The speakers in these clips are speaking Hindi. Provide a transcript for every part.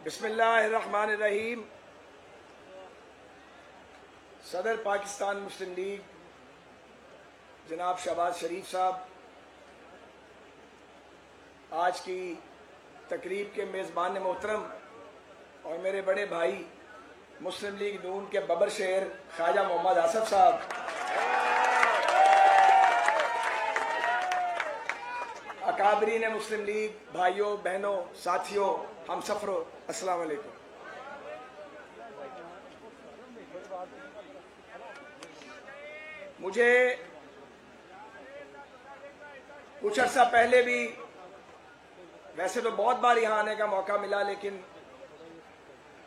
बिस्मिल्लाहिर्रहमानिर्रहीम। सदर पाकिस्तान मुस्लिम लीग जनाब शहबाज शरीफ साहब आज की तकरीब के मेज़बान मोहतरम और मेरे बड़े भाई मुस्लिम लीग नून के बबर शेर ख्वाजा मोहम्मद आसफ साहब, अकाबरीन मुस्लिम लीग, भाइयों बहनों साथियों हम सफरों, अस्सलाम वालेकुम। मुझे कुछ अर्सा पहले भी वैसे तो बहुत बार यहाँ आने का मौका मिला, लेकिन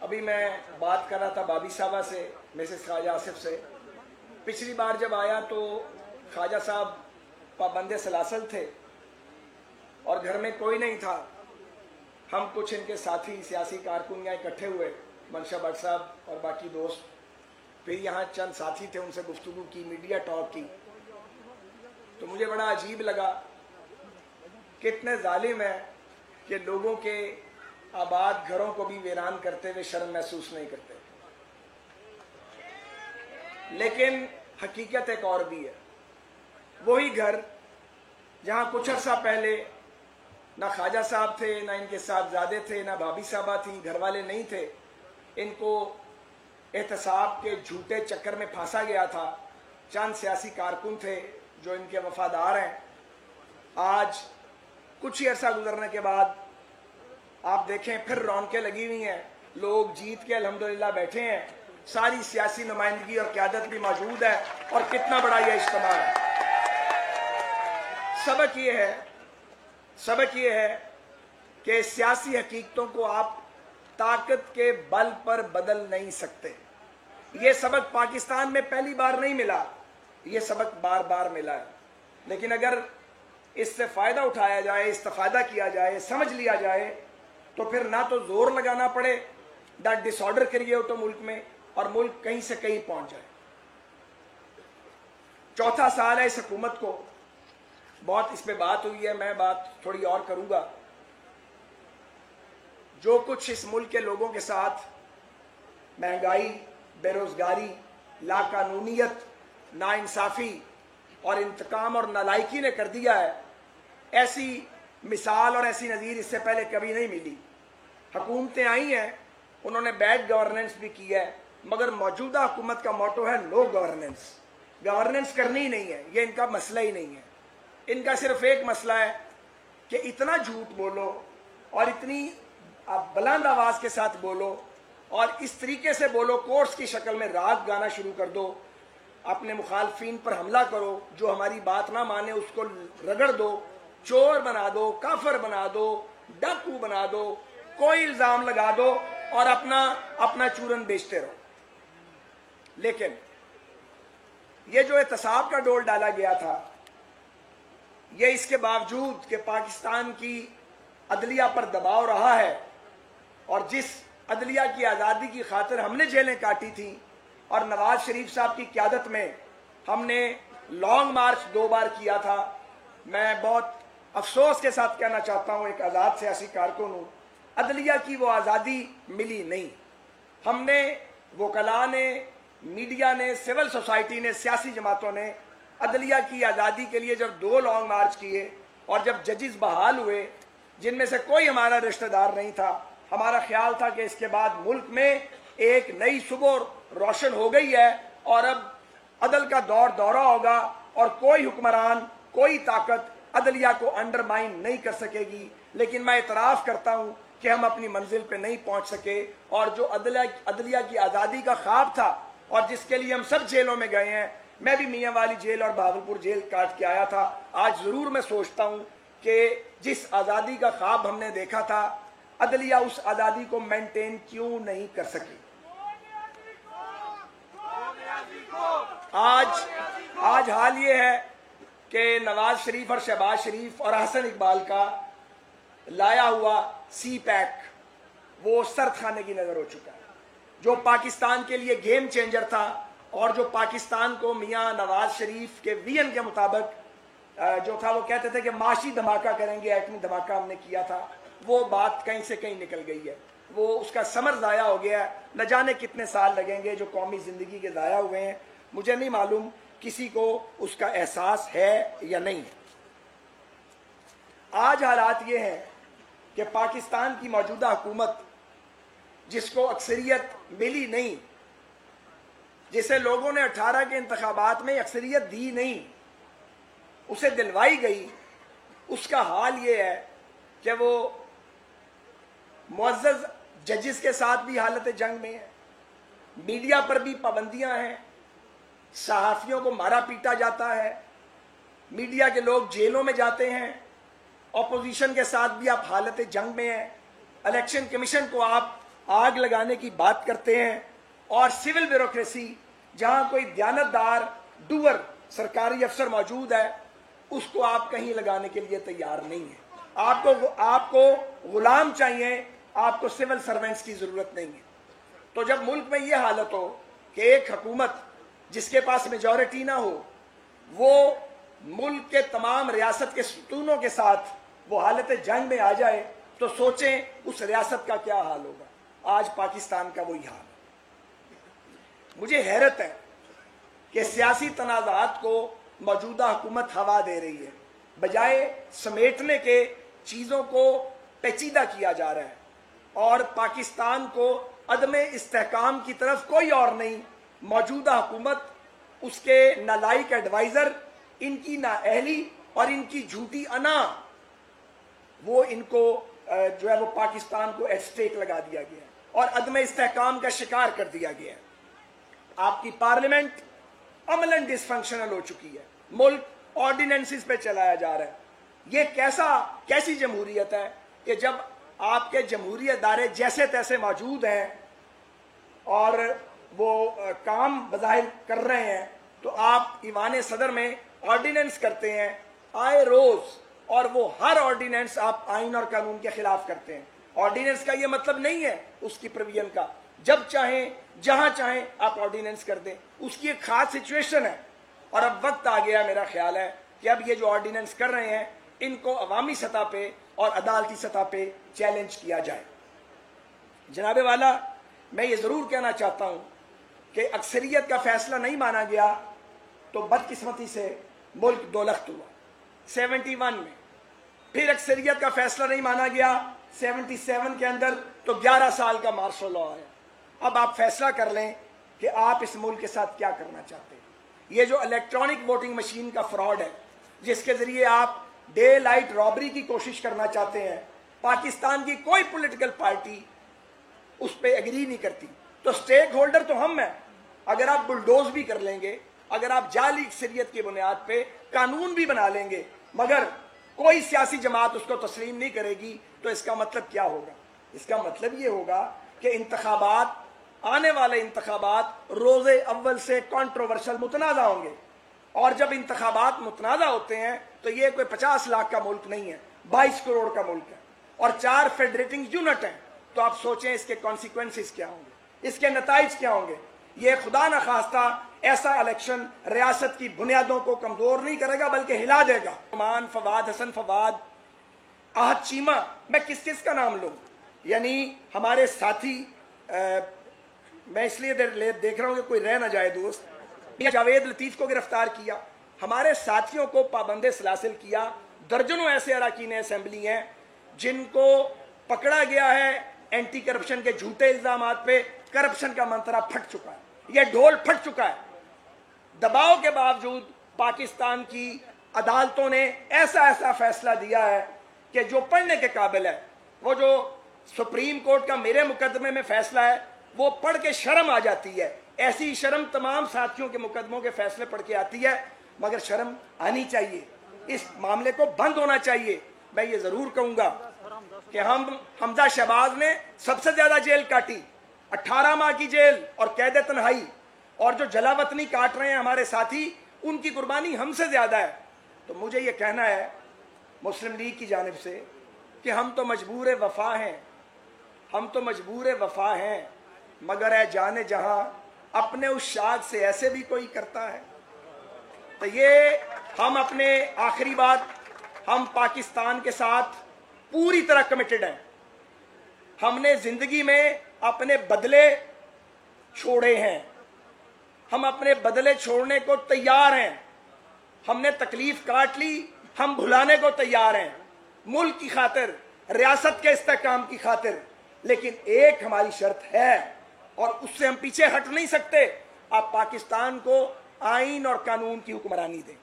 अभी मैं बात कर रहा था भाभी साहबा से, मिसेस ख्वाजा आसिफ से। पिछली बार जब आया तो ख्वाजा साहब पाबंदे सलासल थे और घर में कोई नहीं था। हम कुछ इनके साथी सियासी कारकुन यहाँ इकट्ठे हुए, मनशा भट्ट साहब और बाकी दोस्त, फिर यहाँ चंद साथी थे, उनसे गुफ्तगू की, मीडिया टॉक की। तो मुझे बड़ा अजीब लगा कितने जालिम है कि लोगों के आबाद घरों को भी वीरान करते हुए शर्म महसूस नहीं करते। लेकिन हकीकत एक और भी है। वही घर जहाँ कुछ अर्सा पहले ना ख्वाजा साहब थे, ना इनके साहबजादे थे, ना भाभी साहबा थी, घर वाले नहीं थे, इनको एहतसाब के झूठे चक्कर में फांसा गया था। चंद सियासी कारकुन थे जो इनके वफादार हैं। आज कुछ ही अर्सा गुजरने के बाद आप देखें फिर रौनकें लगी हुई हैं, लोग जीत के अल्हम्दुलिल्लाह बैठे हैं, सारी सियासी नुमाइंदगी और क़यादत भी मौजूद है, और कितना बड़ा यह इज्तिमा है। सबक ये है कि सियासी हकीकतों को आप ताकत के बल पर बदल नहीं सकते। ये सबक पाकिस्तान में पहली बार नहीं मिला, ये सबक बार बार मिला है। लेकिन अगर इससे फ़ायदा उठाया जाए, इस्तेफादा किया जाए, समझ लिया जाए, तो फिर ना तो जोर लगाना पड़े, ना डिसऑर्डर करिए हो तो मुल्क में, और मुल्क कहीं से कहीं पहुंच जाए। चौथा साल है इस हुकूमत को। बहुत इस पे बात हुई है, मैं बात थोड़ी और करूंगा। जो कुछ इस मुल्क के लोगों के साथ महंगाई, बेरोजगारी, लाकानूनियत, नाइंसाफी और इंतकाम और नालायकी ने कर दिया है, ऐसी मिसाल और ऐसी नज़ीर इससे पहले कभी नहीं मिली। हुकूमतें आई हैं, उन्होंने बैड गवर्नेंस भी की है, मगर मौजूदा हुकूमत का मोटो है नो गवर्नेंस। गवर्नेंस करनी ही नहीं है, ये इनका मसला ही नहीं है। इनका सिर्फ एक मसला है कि इतना झूठ बोलो और इतनी आप बुलंद आवाज के साथ बोलो और इस तरीके से बोलो, कोर्स की शक्ल में राग गाना शुरू कर दो, अपने मुखालफिन पर हमला करो, जो हमारी बात ना माने उसको रगड़ दो, चोर बना दो, काफर बना दो, डाकू बना दो, कोई इल्जाम लगा दो और अपना चूरन बेचते रहो। लेकिन ये जो एहतसाब का डोल डाला गया था, ये इसके बावजूद कि पाकिस्तान की अदलिया पर दबाव रहा है, और जिस अदलिया की आज़ादी की खातिर हमने जेलें काटी थी और नवाज शरीफ साहब की क़यादत में हमने लॉन्ग मार्च 2 बार किया था। मैं बहुत अफसोस के साथ कहना चाहता हूँ, एक आज़ाद सियासी कारकुन हूँ, अदलिया की वो आज़ादी मिली नहीं। हमने, वकला ने, मीडिया ने, सिविल सोसाइटी ने, सियासी जमातों ने अदलिया की आज़ादी के लिए जब 2 लॉन्ग मार्च किए और जब जजेस बहाल हुए, जिनमें से कोई हमारा रिश्तेदार नहीं था, हमारा ख्याल था कि इसके बाद मुल्क में एक नई सुबह रोशन हो गई है और अब अदल का दौरा होगा और कोई हुक्मरान, कोई ताकत अदलिया को अंडरमाइन नहीं कर सकेगी। लेकिन मैं इतराफ़ करता हूँ कि हम अपनी मंजिल पे नहीं पहुँच सके, और जो अदलिया की आज़ादी का ख्वाब था और जिसके लिए हम सब जेलों में गए हैं, मैं भी मियाँ वाली जेल और बहावलपुर जेल काट के आया था। आज ज़रूर मैं सोचता हूँ कि जिस आज़ादी का ख्वाब हमने देखा था, अदलिया उस आज़ादी को मेंटेन क्यों नहीं कर सकी। आज हाल ये है कि नवाज शरीफ और शहबाज शरीफ और हसन इकबाल का लाया हुआ सी पैक वो सर्द खाने की नजर हो चुका है। जो पाकिस्तान के लिए गेम चेंजर था और जो पाकिस्तान को मियां नवाज शरीफ के विजन के मुताबिक जो था, वो कहते थे कि माशी धमाका करेंगे, एटमी धमाका हमने किया था, वो बात कहीं से कहीं निकल गई है, वो उसका समर ज़ाया हो गया है। न जाने कितने साल लगेंगे जो कौमी ज़िंदगी के ज़ाया हुए हैं, मुझे नहीं मालूम किसी को उसका एहसास है या नहीं। आज हालात ये हैं कि पाकिस्तान की मौजूदा हुकूमत, जिसको अक्सरियत मिली नहीं, जिसे लोगों ने 18 के इंतखाबात में अक्सरियत दी नहीं, उसे दिलवाई गई, उसका हाल ये है कि वो मुअज़्ज़ज़ जजेस के साथ भी हालत जंग में है, मीडिया पर भी पाबंदियां हैं, सहाफ़ियों को मारा पीटा जाता है, मीडिया के लोग जेलों में जाते हैं, ऑपोजिशन के साथ भी आप हालत जंग में हैं, इलेक्शन कमीशन को आप आग लगाने की बात करते हैं, और सिविल ब्यूरोक्रेसी जहां कोई दयानतदार डूअर सरकारी अफसर मौजूद है, उसको आप कहीं लगाने के लिए तैयार नहीं है। आपको गुलाम चाहिए, आपको सिविल सर्वेंट्स की जरूरत नहीं है। तो जब मुल्क में यह हालत हो कि एक हुकूमत जिसके पास मेजॉरिटी ना हो, वो मुल्क के तमाम रियासत के सुतूनों के साथ वो हालत जंग में आ जाए, तो सोचें उस रियासत का क्या हाल होगा। आज पाकिस्तान का वही हाल है। मुझे हैरत है कि सियासी तनाज़ात को मौजूदा हुकूमत हवा दे रही है, बजाय समेटने के चीज़ों को पेचीदा किया जा रहा है, और पाकिस्तान को अदम इस्तेहकाम की तरफ कोई और नहीं, मौजूदा हुकूमत, उसके नालायक एडवाइज़र, इनकी नाअहली और इनकी झूठी अना, वो इनको जो है वो पाकिस्तान को एट स्टेक लगा दिया गया है और अदम इस्तेहकाम का शिकार कर दिया गया है। आपकी पार्लियामेंट अमलन डिसफंक्शनल हो चुकी है, मुल्क ऑर्डिनेंसेस पे चलाया जा रहा है। ये कैसी जमहूरियत है कि जब आपके जमहूरी अदारे जैसे तैसे मौजूद हैं और वो काम बज़ाहिर कर रहे हैं, तो आप ईवान सदर में ऑर्डिनेंस करते हैं आए रोज, और वो हर ऑर्डिनेंस आप आइन और कानून के खिलाफ करते हैं। ऑर्डिनेंस का ये मतलब नहीं है उसकी प्रोविजन का, जब चाहें जहां चाहें आप ऑर्डिनेंस कर दें, उसकी एक खास सिचुएशन है। और अब वक्त आ गया, मेरा ख्याल है कि अब ये जो ऑर्डिनेंस कर रहे हैं, इनको अवामी सतह पे और अदालती सतह पे चैलेंज किया जाए। जनाबे वाला, मैं ये जरूर कहना चाहता हूं कि अक्सरियत का फैसला नहीं माना गया तो बदकिस्मती से मुल्क दोलख्त हुआ 71 में, फिर अक्सरियत का फैसला नहीं माना गया 77 के अंदर, तो 11 साल का मार्शल लॉ आया। अब आप फैसला कर लें कि आप इस मुल्क के साथ क्या करना चाहते हैं। ये जो इलेक्ट्रॉनिक वोटिंग मशीन का फ्रॉड है, जिसके जरिए आप डे लाइट रॉबरी की कोशिश करना चाहते हैं, पाकिस्तान की कोई पॉलिटिकल पार्टी उस पर एग्री नहीं करती। तो स्टेक होल्डर तो हम हैं। अगर आप बुलडोज भी कर लेंगे, अगर आप जाली अक्सरियत की बुनियाद पे कानून भी बना लेंगे, मगर कोई सियासी जमात उसको तस्लीम नहीं करेगी, तो इसका मतलब क्या होगा? इसका मतलब ये होगा कि इंतखाबात, आने वाले इंतखाबात रोजे अव्वल से कंट्रोवर्शियल मुतनाज़ा होंगे, और जब इंतखाबात मुतनाज़ा होते हैं तो ये कोई 50 लाख का मुल्क नहीं है, 22 करोड़ का मुल्क है, और 4 फेडरेटिंग यूनिट हैं। तो आप सोचें इसके कॉन्सिक्वेंसेस क्या होंगे, इसके नताइज क्या होंगे। ये खुदा न खास्ता ऐसा इलेक्शन रियासत की बुनियादों को कमजोर नहीं करेगा, बल्कि हिला देगा। मान फवाद, हसन फवाद, आहद चीमा, मैं किस किस का नाम लूं, यानी हमारे साथी, मैं इसलिए देख रहा हूं कि कोई रह ना जाए दोस्त, जावेद लतीफ को गिरफ्तार किया, हमारे साथियों को पाबंदे सलासिल किया। दर्जनों ऐसे अरकान असेंबली हैं जिनको पकड़ा गया है एंटी करप्शन के झूठे इल्जामात पे। करप्शन का मंत्रा फट चुका है, यह ढोल फट चुका है। दबाव के बावजूद पाकिस्तान की अदालतों ने ऐसा ऐसा फैसला दिया है कि जो पढ़ने के काबिल है। वो जो सुप्रीम कोर्ट का मेरे मुकदमे में फैसला है, वो पढ़ के शर्म आ जाती है। ऐसी शर्म तमाम साथियों के मुकदमों के फैसले पढ़ के आती है, मगर शर्म आनी चाहिए, इस मामले को बंद होना चाहिए। मैं ये जरूर कहूंगा कि हमजा शहबाज ने सबसे ज्यादा जेल काटी, 18 माह की जेल और कैद तन्हाई, और जो जलावतनी काट रहे हैं हमारे साथी, उनकी कुर्बानी हमसे ज्यादा है। तो मुझे ये कहना है मुस्लिम लीग की जानिब से कि हम तो मजबूर वफा हैं, हम तो मजबूर वफा हैं, मगर है जाने जहां अपने उस शाद से ऐसे भी कोई करता है। तो ये हम अपने आखिरी बात, हम पाकिस्तान के साथ पूरी तरह कमिटेड हैं। हमने जिंदगी में अपने बदले छोड़े हैं, हम अपने बदले छोड़ने को तैयार हैं। हमने तकलीफ काट ली, हम भुलाने को तैयार हैं, मुल्क की खातिर, रियासत के इस्तेहकाम की खातिर। लेकिन एक हमारी शर्त है और उससे हम पीछे हट नहीं सकते। आप पाकिस्तान को आइन और कानून की हुक्मरानी दें,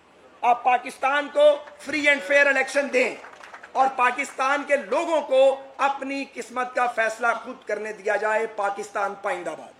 आप पाकिस्तान को फ्री एंड फेयर इलेक्शन दें और पाकिस्तान के लोगों को अपनी किस्मत का फैसला खुद करने दिया जाए। पाकिस्तान पाइंदाबाद।